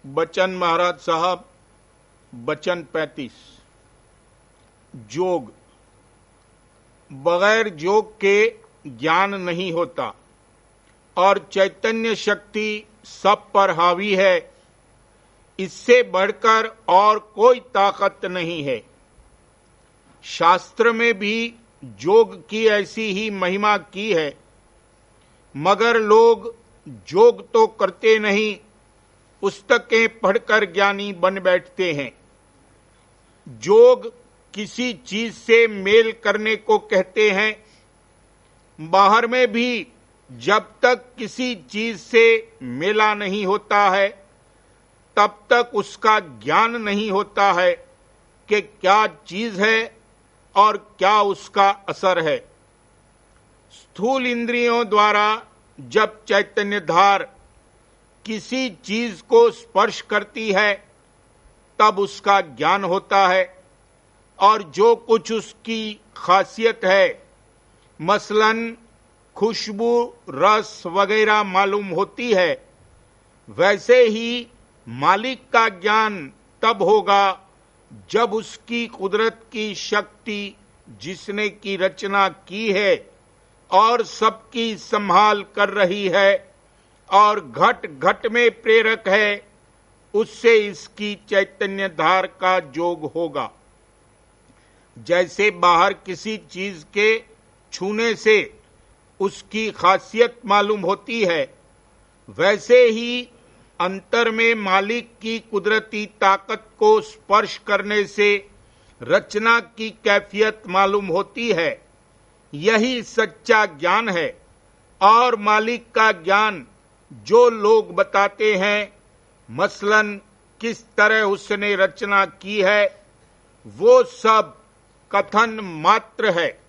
बचन महाराज साहब, बचन 35। जोग। बगैर जोग के ज्ञान नहीं होता और चैतन्य शक्ति सब पर हावी है। इससे बढ़कर और कोई ताकत नहीं है। शास्त्र में भी जोग की ऐसी ही महिमा की है, मगर लोग जोग तो करते नहीं, पुस्तकें पढ़कर ज्ञानी बन बैठते हैं। जोग किसी चीज से मेल करने को कहते हैं। बाहर में भी जब तक किसी चीज से मेला नहीं होता है, तब तक उसका ज्ञान नहीं होता है कि क्या चीज है और क्या उसका असर है। स्थूल इंद्रियों द्वारा जब चैतन्य धार किसी चीज को स्पर्श करती है, तब उसका ज्ञान होता है और जो कुछ उसकी खासियत है, मसलन खुशबू, रस वगैरह मालूम होती है, वैसे ही मालिक का ज्ञान तब होगा जब उसकी कुदरत की शक्ति, जिसने की रचना की है और सबकी संभाल कर रही है और घट घट में प्रेरक है, उससे इसकी चैतन्य धार का जोग होगा। जैसे बाहर किसी चीज के छूने से उसकी खासियत मालूम होती है, वैसे ही अंतर में मालिक की कुदरती ताकत को स्पर्श करने से रचना की कैफियत मालूम होती है। यही सच्चा ज्ञान है। और मालिक का ज्ञान जो लोग बताते हैं, मसलन किस तरह उसने रचना की है, वो सब कथन मात्र है,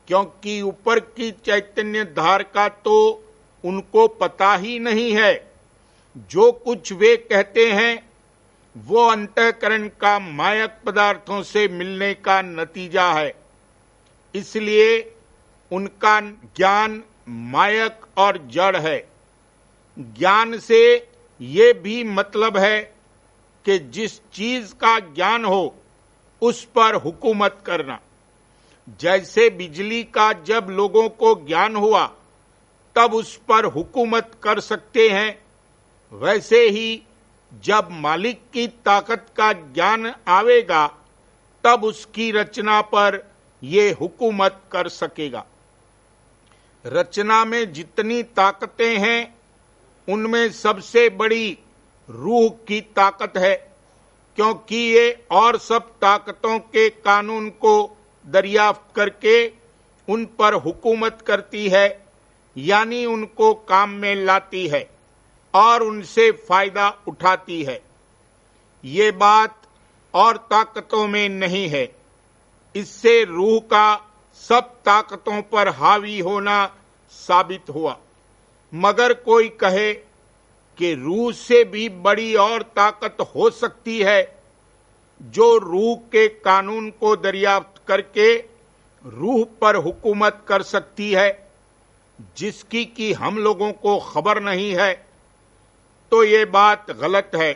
क्योंकि ऊपर की चैतन्य धार का तो उनको पता ही नहीं है। जो कुछ वे कहते हैं वो अंतःकरण का मायक पदार्थों से मिलने का नतीजा है। इसलिए उनका ज्ञान मायक और जड़ है। ज्ञान से ये भी मतलब है कि जिस चीज का ज्ञान हो उस पर हुकूमत करना। जैसे बिजली का जब लोगों को ज्ञान हुआ तब उस पर हुकूमत कर सकते हैं, वैसे ही जब मालिक की ताकत का ज्ञान आवेगा तब उसकी रचना पर ये हुकूमत कर सकेगा। रचना में जितनी ताकतें हैं, उनमें सबसे बड़ी रूह की ताकत है, क्योंकि ये और सब ताकतों के कानून को दरियाफ्त करके उन पर हुकूमत करती है, यानी उनको काम में लाती है और उनसे फायदा उठाती है। ये बात और ताकतों में नहीं है। इससे रूह का सब ताकतों पर हावी होना साबित हुआ। मगर कोई कहे कि रूह से भी बड़ी और ताकत हो सकती है, जो रूह के कानून को दरियाफ्त करके रूह पर हुकूमत कर सकती है, जिसकी कि हम लोगों को खबर नहीं है, तो ये बात गलत है।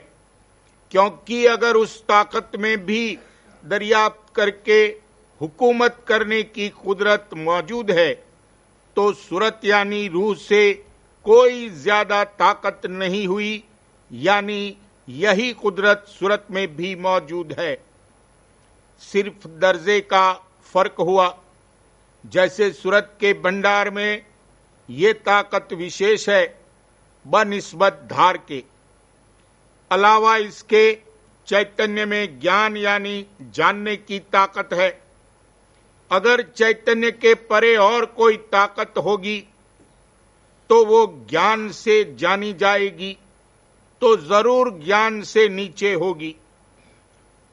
क्योंकि अगर उस ताकत में भी दरियाफ्त करके हुकूमत करने की कुदरत मौजूद है, तो सूरत यानी रूह से कोई ज्यादा ताकत नहीं हुई, यानी यही कुदरत सूरत में भी मौजूद है। सिर्फ दर्जे का फर्क हुआ। जैसे सूरत के भंडार में ये ताकत विशेष है बनिस्बत धार के। अलावा इसके चैतन्य में ज्ञान यानी जानने की ताकत है। अगर चैतन्य के परे और कोई ताकत होगी तो वो ज्ञान से जानी जाएगी, तो जरूर ज्ञान से नीचे होगी।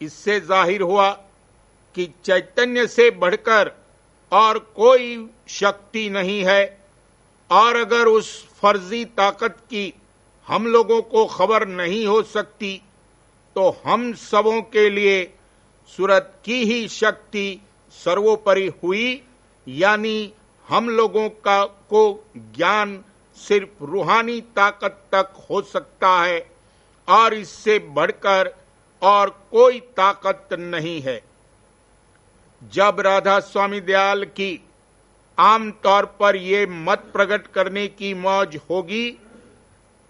इससे जाहिर हुआ कि चैतन्य से बढ़कर और कोई शक्ति नहीं है। और अगर उस फर्जी ताकत की हम लोगों को खबर नहीं हो सकती, तो हम सबों के लिए सूरत की ही शक्ति सर्वोपरि हुई, यानी हम लोगों को ज्ञान सिर्फ रूहानी ताकत तक हो सकता है और इससे बढ़कर और कोई ताकत नहीं है। जब राधा स्वामी दयाल की आमतौर पर ये मत प्रकट करने की मौज होगी,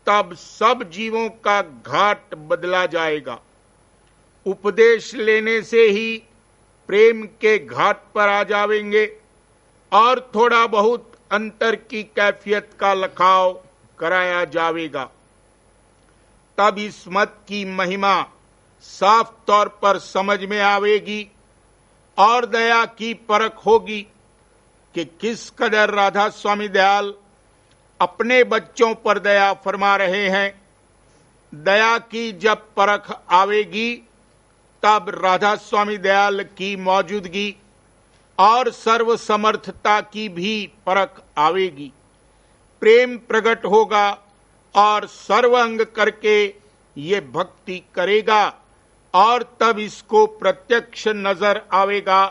तब सब जीवों का घाट बदला जाएगा। उपदेश लेने से ही प्रेम के घाट पर आ जाएंगे और थोड़ा बहुत अंतर की कैफियत का लखाव कराया जाएगा। तब इस मत की महिमा साफ तौर पर समझ में आवेगी और दया की परख होगी कि किस कदर राधा स्वामी दयाल अपने बच्चों पर दया फरमा रहे हैं। दया की जब परख आवेगी, तब राधा स्वामी दयाल की मौजूदगी और सर्वसमर्थता की भी परख आवेगी। प्रेम प्रकट होगा और सर्वांग करके ये भक्ति करेगा और तब इसको प्रत्यक्ष नजर आवेगा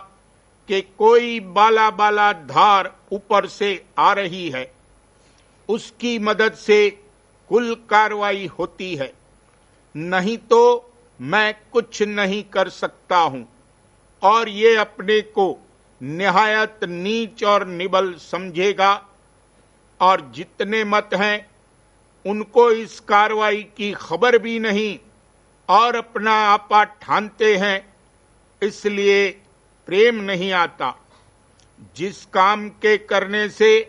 कि कोई बाला बाला धार ऊपर से आ रही है। उसकी मदद से कुल कार्रवाई होती है, नहीं तो मैं कुछ नहीं कर सकता हूं। और ये अपने को निहायत नीच और निबल समझेगा और जितने मत हैं उनको इस कार्रवाई की खबर भी नहीं और अपना आपा ठानते हैं, इसलिए प्रेम नहीं आता। जिस काम के करने से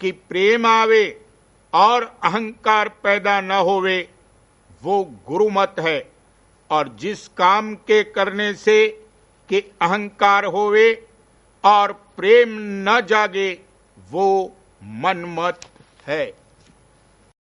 कि प्रेम आवे और अहंकार पैदा न होवे, वो गुरुमत है, और जिस काम के करने से कि अहंकार होवे और प्रेम न जागे, वो मनमत है।